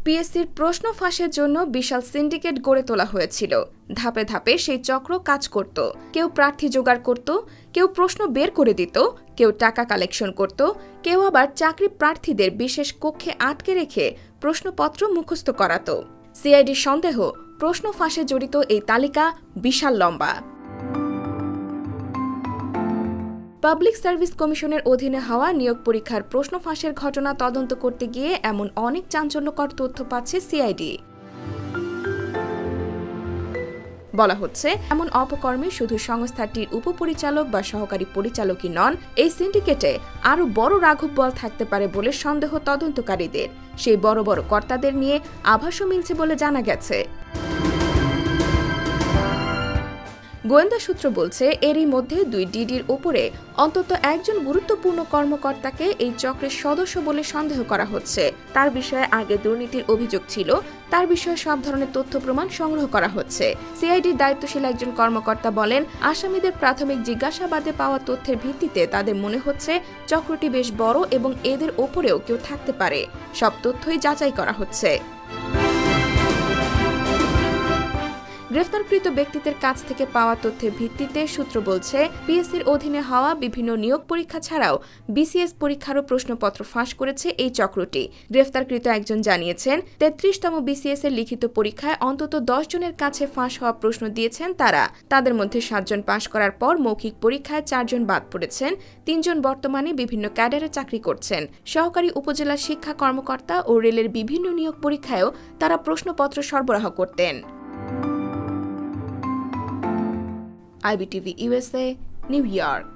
পিএসসির প্রশ্ন ফাঁসের জন্য বিশাল সিন্ডিকেট গড়ে তোলা হয়েছিল। ধাপে ধাপে সেই চক্র কাজ করত। কেউ প্রার্থী জোগাড় করত, কেউ প্রশ্ন বের করে দিত, কেউ টাকা কালেকশন করত, কেউ আবার চাকরি প্রার্থীদের বিশেষ কক্ষে আটকে রেখে প্রশ্নপত্র মুখস্থ করাত। সিআইডির সন্দেহ, প্রশ্ন ফাঁসে জড়িত এই তালিকা বিশাল লম্বা। পাবলিক সার্ভিস কমিশনের অধীনে হওয়া নিয়োগ পরীক্ষার প্রশ্ন ফাঁসের ঘটনা তদন্ত করতে গিয়ে এমন অনেক চাঞ্চল্যকর তথ্য পাচ্ছে সিআইডি। বলা হচ্ছে, এমন অপকর্মে শুধু সংস্থাটির উপপরিচালক বা সহকারী পরিচালকই নন, এই সিন্ডিকেটে আরও বড় রাঘব বল থাকতে পারে বলে সন্দেহ তদন্তকারীদের। সেই বড় বড় কর্তাদের নিয়ে আভাসও মিলছে বলে জানা গেছে। গোয়েন্দা সূত্র বলছে, এরই মধ্যে 2 ডিডির ওপরে অন্তত একজন গুরুত্বপূর্ণ কর্মকর্তাকে এই চক্রের সদস্য বলে সন্দেহ করা হচ্ছে। তার বিষয়ে আগে দুর্নীতির অভিযোগ ছিল, তার বিষয়ে সব ধরনের তথ্য প্রমাণ সংগ্রহ করা হচ্ছে। সিআইডির দায়িত্বশীল একজন কর্মকর্তা বলেন, আসামিদের প্রাথমিক জিজ্ঞাসাবাদে পাওয়া তথ্যের ভিত্তিতে তাদের মনে হচ্ছে চক্রটি বেশ বড় এবং এদের ওপরেও কেউ থাকতে পারে। সব তথ্যই যাচাই করা হচ্ছে। গ্রেফতারকৃত ব্যক্তিদের কাছ থেকে পাওয়া তথ্যের ভিত্তিতে সূত্র বলছে, পিএসসির অধীনে হওয়া বিভিন্ন নিয়োগ পরীক্ষা ছাড়াও বিসিএস পরীক্ষারও প্রশ্নপত্র ফাঁস করেছে এই চক্রটি। গ্রেফতারকৃত একজন জানিয়েছেন, 33তম বিসিএস এর লিখিত পরীক্ষায় অন্তত 10 জনের কাছে ফাঁস হওয়া প্রশ্ন দিয়েছেন তারা। তাদের মধ্যে 7 জন পাশ করার পর মৌখিক পরীক্ষায় 4 জন বাদ পড়েছেন। 3 জন বর্তমানে বিভিন্ন ক্যাডারে চাকরি করছেন। সহকারী উপজেলা শিক্ষা কর্মকর্তা ও রেলের বিভিন্ন নিয়োগ পরীক্ষায়ও তারা প্রশ্নপত্র সরবরাহ করতেন। IBTV USA, New York।